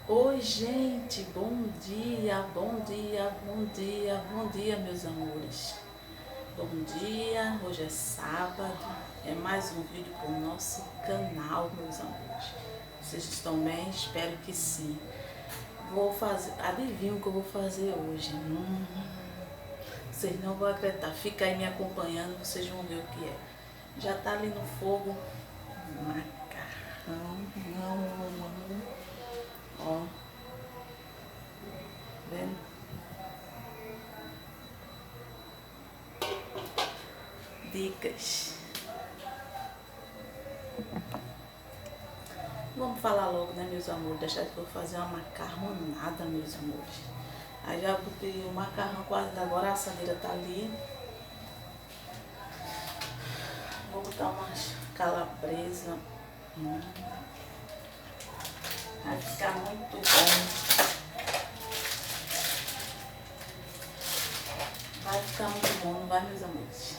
Oi, gente, bom dia, bom dia, bom dia, bom dia, meus amores. Bom dia, hoje é sábado, é mais um vídeo para o nosso canal, meus amores. Vocês estão bem? Espero que sim. Vou fazer, adivinha o que eu vou fazer hoje? Vocês não vão acreditar, fica aí me acompanhando, vocês vão ver o que é. Já tá ali no fogo, macarrão, ó, vendo? Dicas. Vamos falar logo, né, meus amores? Deixar que eu vou fazer uma macarronada, meus amores. Aí já botei o macarrão quase agora, a assadeira tá ali. Vou botar umas calabresa. Vai ficar muito bom. Vai ficar muito bom, não vai, meus amores?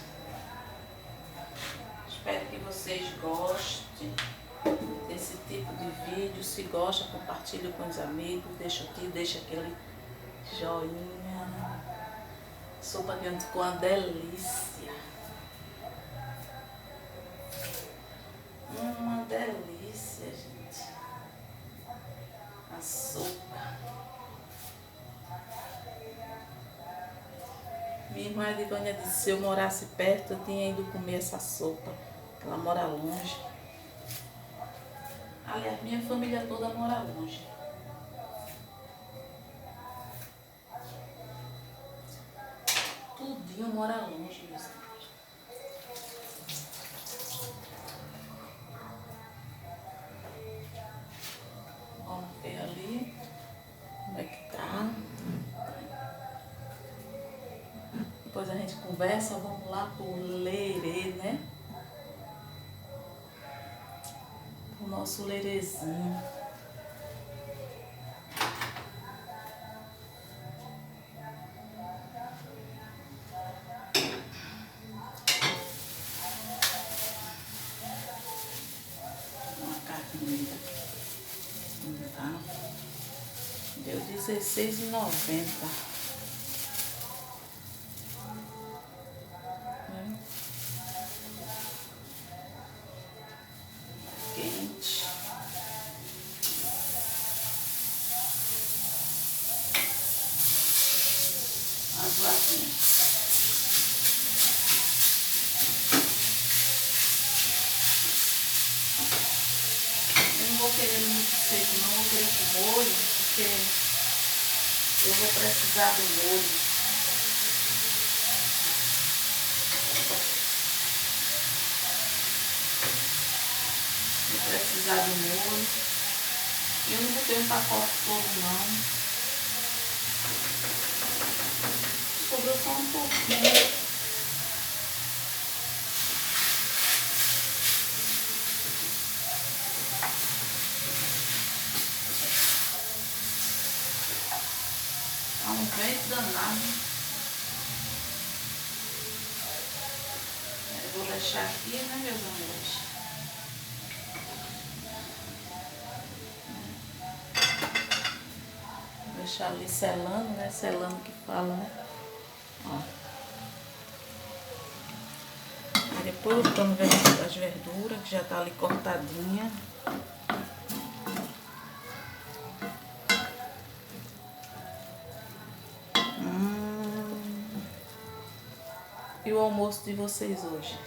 Espero que vocês gostem desse tipo de vídeo. Se gosta, compartilhe com os amigos. Deixa aquele joinha. Sopa de ontem ficou uma delícia. Uma delícia, gente. A sopa. Minha irmã Edivânia disse, se eu morasse perto, eu tinha ido comer essa sopa. Ela mora longe. Aliás, minha família toda mora longe. Tudinho mora longe, meus amigos. Vamos ver ali como é que tá. Depois a gente conversa, vamos lá pro lerê, né? O nosso lerezinho. Uma carneira. Tá? Deu R$16,90. Quente. As latinhas. Eu não vou querer muito seco, não vou querer com molho, porque eu vou precisar do molho. Vou precisar do molho. Eu não botei um pacote todo, não. Sobrou só um pouquinho. Tá um vento danado. Eu vou deixar aqui, né, meus amores? Vou deixar ali selando, né? Selando que fala, né? Ó. Aí depois botamos as verduras, que já tá ali cortadinha. E o almoço de vocês hoje?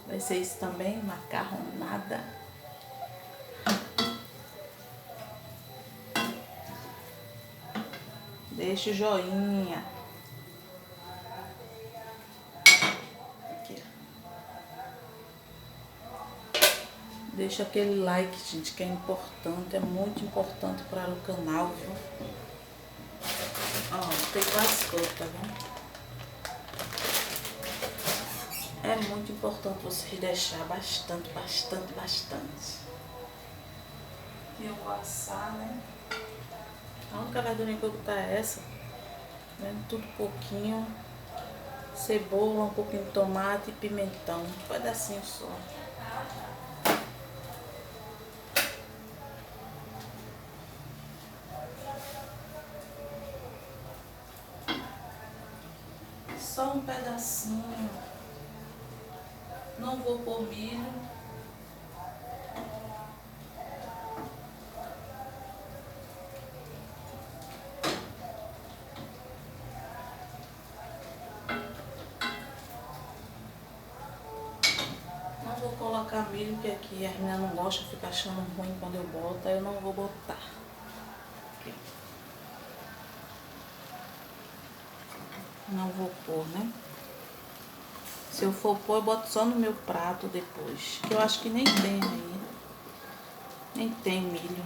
Vai ser isso também? Macarronada? Deixa o joinha. Aqui. Deixa aquele like, gente, que é importante. É muito importante para o canal, viu? Ó, tem quase cor, tá vendo? É muito importante vocês deixar bastante. E eu vou assar, né? A única verdurinha que eu vou botar é essa. Vendo tudo pouquinho. Cebola, um pouquinho de tomate e pimentão. Um pedacinho só. só um pedacinho. Não vou pôr milho. Não vou colocar milho, porque aqui a menina não gosta, fica achando ruim quando eu boto, aí eu não vou botar. Aqui. Não vou pôr, né? Se eu for pôr, eu boto só no meu prato depois. Que eu acho que nem tem aí. Nem tem milho.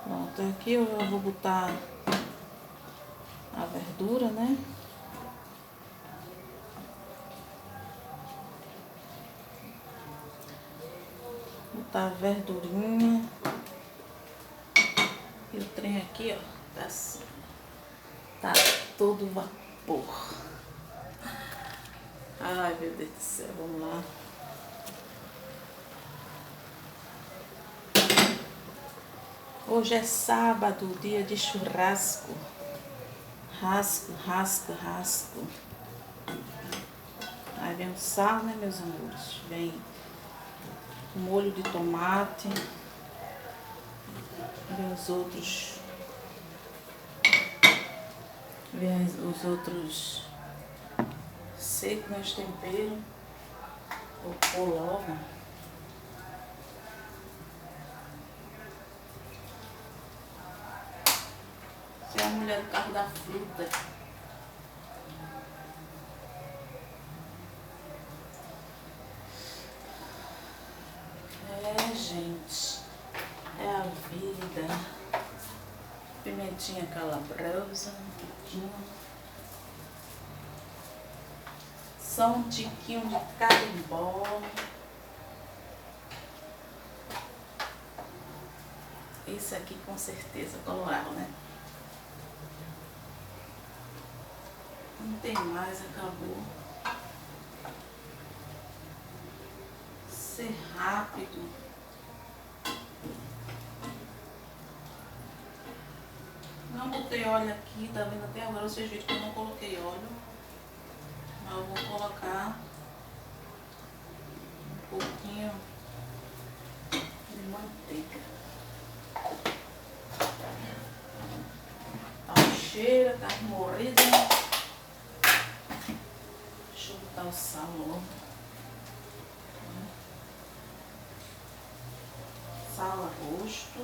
Pronto, aqui eu vou botar a verdura, né? Botar a verdurinha. E o trem aqui, ó, tá assim. Tá todo vapor. Ai, meu Deus do céu, vamos lá. Hoje é sábado, dia de churrasco. Rasco, rasco, rasco. Aí vem o sal, né, meus amores? Vem o molho de tomate. Vem os outros. Vem os outros secos, né, os temperos. Vou pôr logo. Você é a mulher do carro da fruta. É, gente. É a vida. Pimentinha calabrosa, um pouquinho. Só um tiquinho de carimbó. Isso aqui com certeza colorau, né? Não tem mais, acabou. Ser rápido. Não botei óleo aqui, tá vendo até agora? Vocês viram que eu não coloquei óleo. Mas eu vou colocar um pouquinho de manteiga. Tá um cheiro, tá morrida. Deixa eu botar o sal logo. Sal a gosto.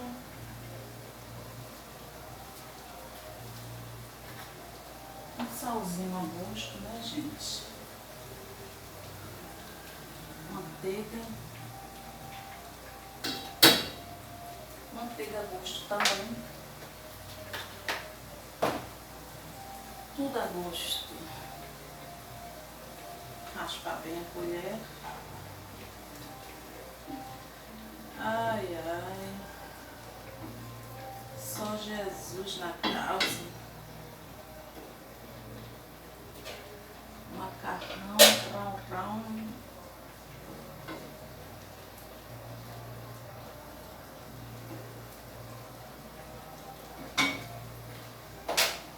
Um salzinho a gosto, né, gente? Manteiga. Manteiga a gosto também. Tudo a gosto. Raspar bem a colher. Ai, ai. Só Jesus na causa. Macarrão, rão.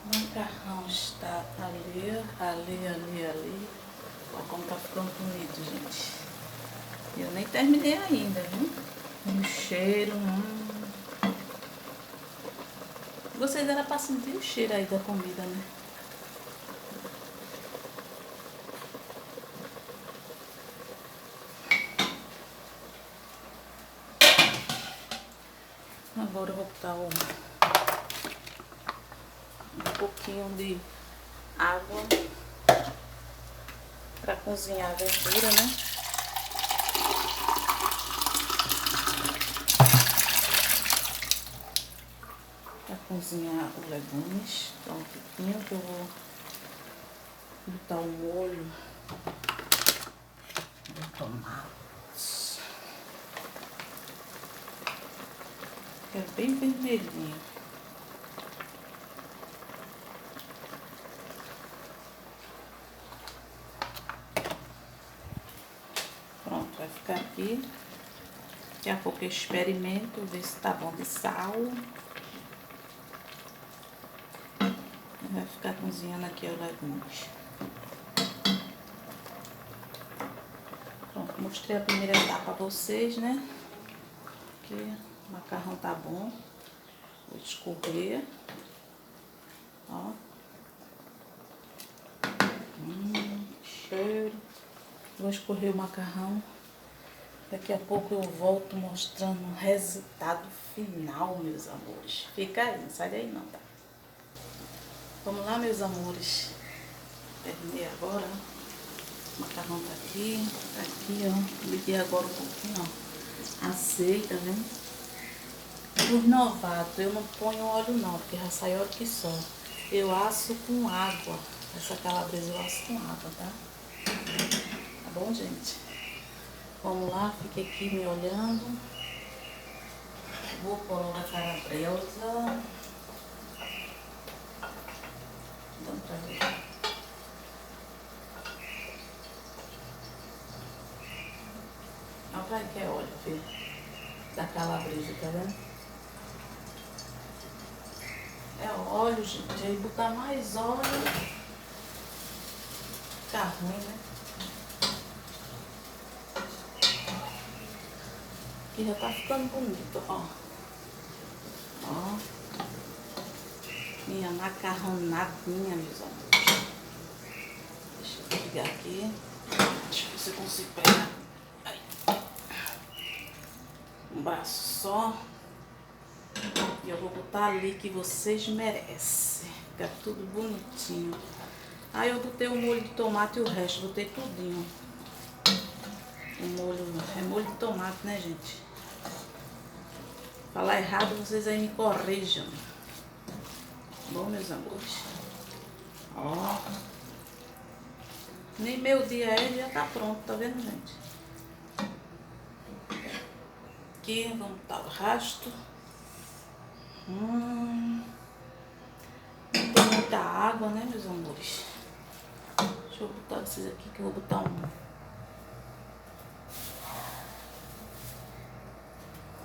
Macarrão está ali. Olha como tá ficando bonito, gente. Eu nem terminei ainda, viu? O cheiro. Vocês eram pra sentir o cheiro aí da comida, né? Agora eu vou botar um pouquinho de água para cozinhar a verdura, né? Para cozinhar os legumes. Então, um pouquinho que eu vou botar o molho de tomate. É bem vermelhinho. Pronto, vai ficar aqui. Daqui a pouco eu experimento, ver se tá bom de sal. Vai ficar cozinhando aqui os legumes. Pronto, mostrei a primeira etapa a vocês, né? Que o macarrão tá bom. Vou escorrer. Ó. Cheiro. Vou escorrer o macarrão. Daqui a pouco eu volto mostrando o resultado final, meus amores. Fica aí, não sai daí não, tá? Vamos lá, meus amores. Terminei agora, ó. O macarrão tá aqui, ó. Liguei agora um pouquinho, ó. Assei, tá vendo? Por novato, eu não ponho óleo não, porque já sai óleo que só. Eu asso com água. Essa calabresa eu asso com água, tá? Tá bom, gente? Vamos lá, fique aqui me olhando. Vou pôr logo a calabresa. Dando pra ver. Olha pra que é óleo, filho. Da calabresa, tá vendo? É óleo, gente. Aí botar mais óleo. Fica ruim, né? Aqui já tá ficando bonito, ó. Ó. Minha macarronadinha, meus amores. Deixa eu ligar aqui. Deixa eu ver se eu consigo pegar. Aí. Um braço só. E eu vou botar ali que vocês merecem. Fica tudo bonitinho. Aí eu botei o molho de tomate e o resto, botei tudinho. O molho, é molho de tomate, né, gente? Falar errado, vocês aí me corrijam. Bom, meus amores. Ó. Nem meu dia é, já tá pronto, tá vendo, gente? Aqui, vamos botar o rasto. Tem muita água, né, meus amores? Deixa eu botar vocês aqui que eu vou botar um.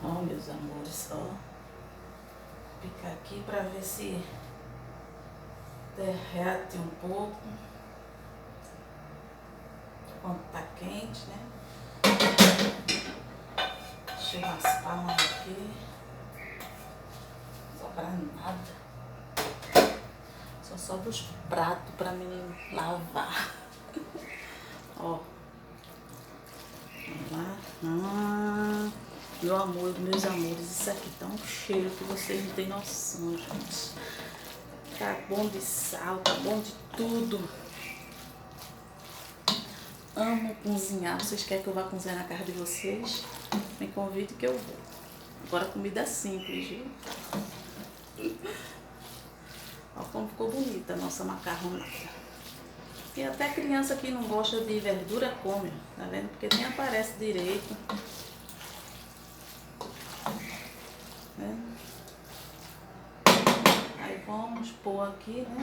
Ó, meus amores, ó. Picar aqui pra ver se derrete um pouco. Quando tá quente, né? Deixa eu raspar mais aqui. Não sobra nada. Só sobra os pratos pra mim lavar. Ó. Vamos lá. Meu amor, meus amores, isso aqui tá um cheiro que vocês não têm noção, gente. Tá bom de sal, tá bom de tudo. Amo cozinhar. Vocês querem que eu vá cozinhar na casa de vocês? Me convide que eu vou. Agora comida simples, viu? Olha como ficou bonita a nossa macarronada. E até criança que não gosta de verdura come, tá vendo? Porque nem aparece direito. Né? Aí vamos pôr aqui, né?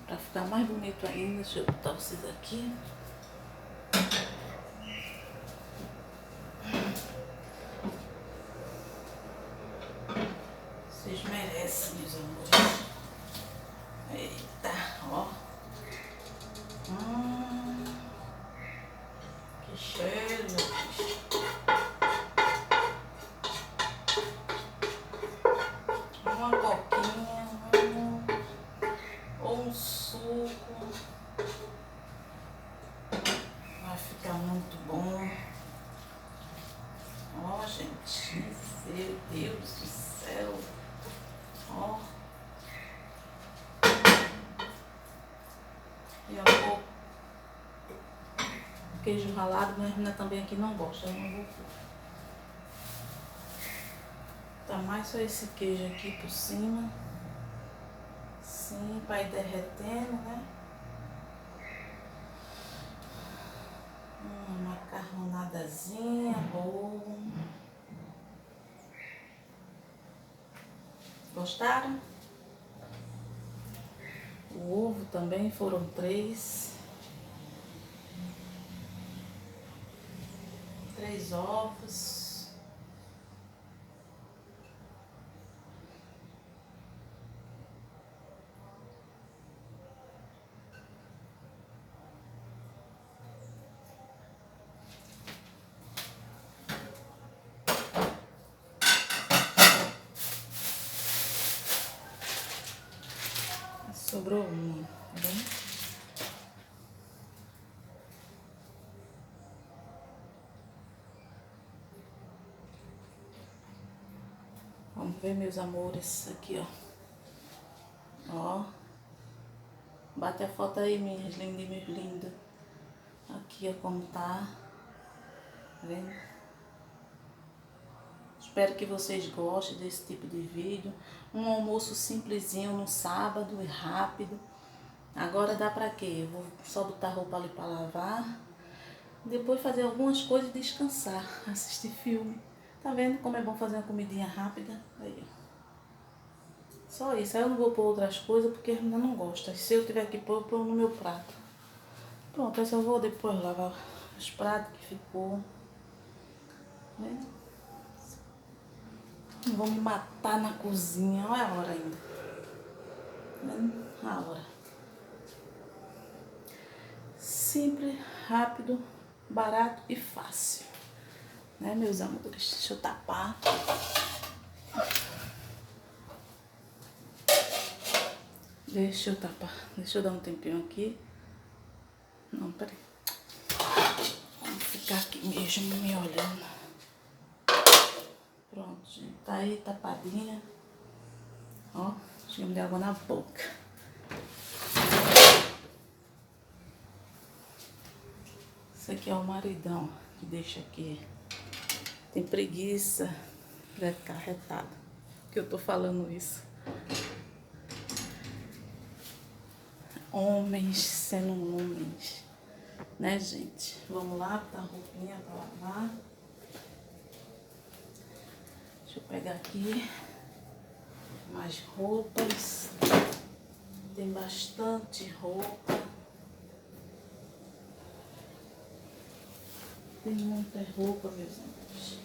Pra ficar mais bonito ainda. Deixa eu botar vocês aqui. Vocês merecem, meus amores. Eita, ó. Que cheiro, meu Deus. Uma coquinha, ou um suco. Vai ficar muito bom. Ó, gente. Meu Deus do céu. Ó. E a pouco queijo ralado, minha menina também aqui não gosta, eu não vou pôr. Tá mais só esse queijo aqui por cima. Sim, pra ir derretendo, né? Uma macarronadazinha boa. Gostaram? O ovo também foram 3. 3 ovos. Sobrou um, tá vendo? Vamos ver, meus amores, aqui, ó. Ó. Bate a foto aí, minhas lindas, meus lindos. Aqui, ó, como tá. Tá vendo? Espero que vocês gostem desse tipo de vídeo. Um almoço simplesinho no sábado e rápido. Agora dá pra quê? Eu vou só botar a roupa ali pra lavar. Depois fazer algumas coisas e descansar. Assistir filme. Tá vendo como é bom fazer uma comidinha rápida? Aí, ó. Só isso. Aí eu não vou pôr outras coisas porque ainda não gosto. Se eu tiver que pôr, eu pôr no meu prato. Pronto, aí só vou depois lavar os pratos que ficou. Tá vendo? Não vou me matar na cozinha. Olha a hora ainda. Tá vendo? A hora. Simples, rápido, barato e fácil. Né, meus amores? Deixa eu tapar. Deixa eu tapar. Deixa eu dar um tempinho aqui. Não, peraí. Vamos ficar aqui mesmo me olhando. Pronto, gente. Tá aí tapadinha. Ó, chega de água na boca. Esse aqui é o maridão que deixa aqui. Tem preguiça. Vai ficar retado. Que eu tô falando isso. Homens sendo homens. Né, gente? Vamos lá, botar a roupinha pra lavar. Deixa eu pegar aqui mais roupas. Tem bastante roupa. Tem muita roupa, meus amigos.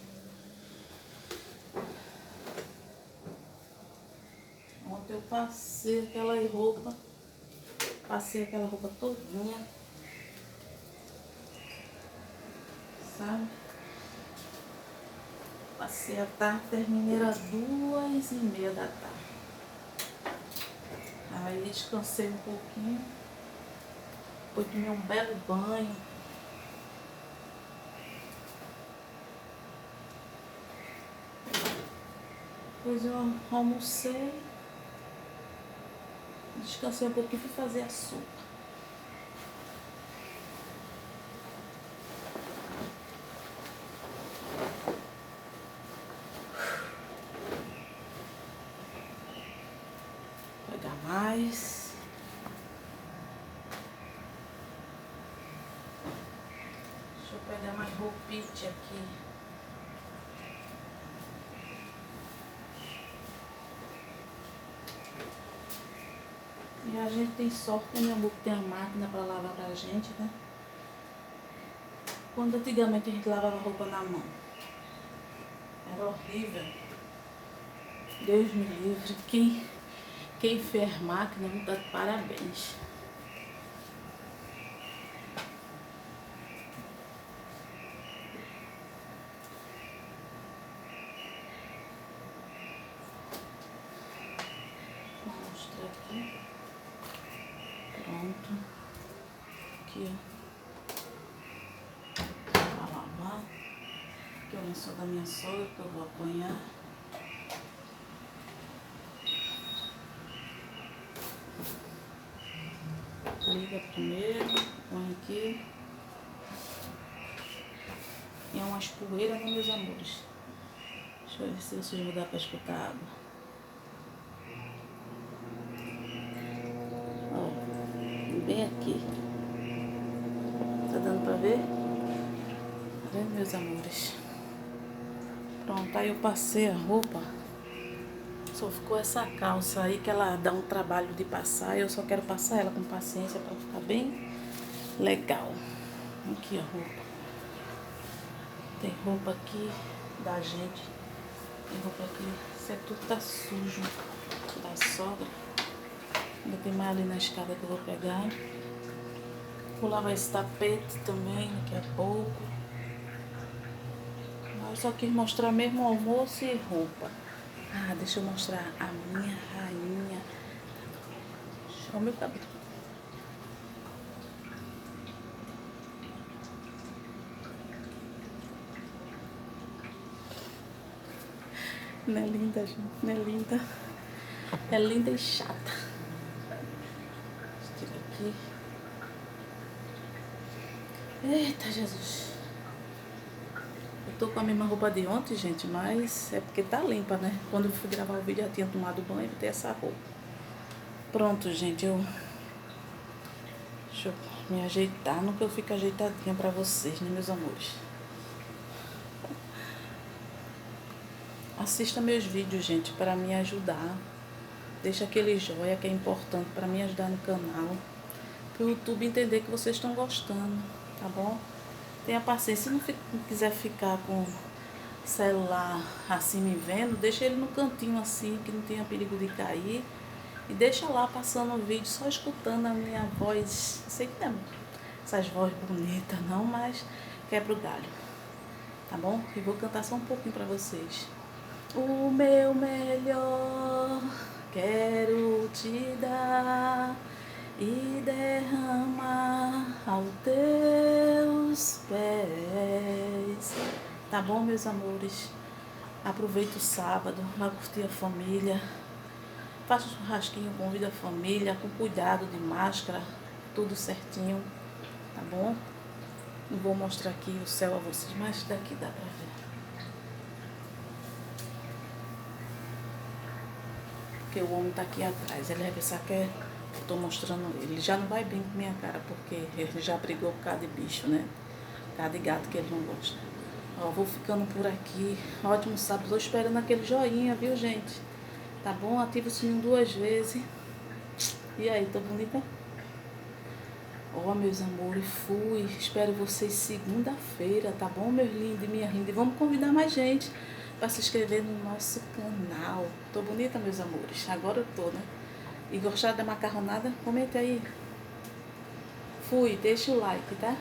Ontem eu passei aquela roupa. Passei aquela roupa todinha. Sabe? Passei a tarde, terminei às 2h30 da tarde. Aí descansei um pouquinho. Depois tomei um belo banho. Depois eu almocei. Descansei um pouquinho e fui fazer a sopa. Vou pegar mais. Deixa eu pegar mais roupite aqui. E a gente tem sorte, né, meu amor, que tem a máquina pra lavar pra gente, né? Quando antigamente a gente lavava roupa na mão. Era horrível. Deus me livre. Quem fez máquina, me dá parabéns. Vou mostrar aqui. Pronto. Aqui, ó. Pra lavar. Aqui é o lençol da minha sogra que eu vou apanhar. Liga primeiro, põe aqui. E é umas poeiras, né, meus amores? Deixa eu ver se vocês vão dar pra escutar a água. Ó, bem aqui. Tá dando pra ver? Tá vendo, meus amores? Pronto, aí eu passei a roupa. Só ficou essa calça aí que ela dá um trabalho de passar. Eu só quero passar ela com paciência pra ficar bem legal. Aqui a roupa. Tem roupa aqui da gente. Tem roupa aqui. Isso é tudo tá sujo. Da sogra. Ainda tem mais ali na escada que eu vou pegar. Vou lavar esse tapete também daqui a pouco. Eu só quis mostrar mesmo almoço e roupa. Ah, deixa eu mostrar a minha rainha. Olha o meu cabelo. Não é linda, gente? Não é linda? É linda e chata. Deixa eu tirar aqui. Eita, Jesus. Eu tô com a mesma roupa de ontem, gente, mas é porque tá limpa, né? Quando eu fui gravar o vídeo, eu já tinha tomado banho e botei essa roupa. Pronto, gente, deixa eu me ajeitar, no que eu fico ajeitadinha pra vocês, né, meus amores? Assista meus vídeos, gente, para me ajudar. Deixa aquele joinha que é importante para me ajudar no canal. Para o YouTube entender que vocês estão gostando, tá bom? Tenha paciência. Se não quiser ficar com o celular assim me vendo, deixa ele no cantinho assim, que não tenha perigo de cair. E deixa lá passando o vídeo, só escutando a minha voz. Sei que não é essas vozes bonitas não, mas quebra o galho, tá bom? E vou cantar só um pouquinho para vocês. O meu melhor quero te dar e derramar aos teus pés. Tá bom, meus amores? Aproveita o sábado, vai curtir a família. Faça um churrasquinho, convida a família, com cuidado de máscara, tudo certinho, tá bom? Não vou mostrar aqui o céu a vocês, mas daqui dá pra ver. Porque o homem tá aqui atrás, ele vai pensar que eu tô mostrando ele. Ele já não vai bem com minha cara, porque ele já brigou por causa de bicho, né? Por causa de gato que ele não gosta. Ó, vou ficando por aqui. Ótimo sábado, tô esperando aquele joinha, viu, gente? Tá bom? Ativa o sininho 2 vezes. E aí, tô bonita? Ó, meus amores, fui. Espero vocês segunda-feira, tá bom, meus lindos e minha linda? E vamos convidar mais gente para se inscrever no nosso canal. Tô bonita, meus amores? Agora eu tô, né? E gostaram da macarronada? Comenta aí. Fui, deixa o like, tá?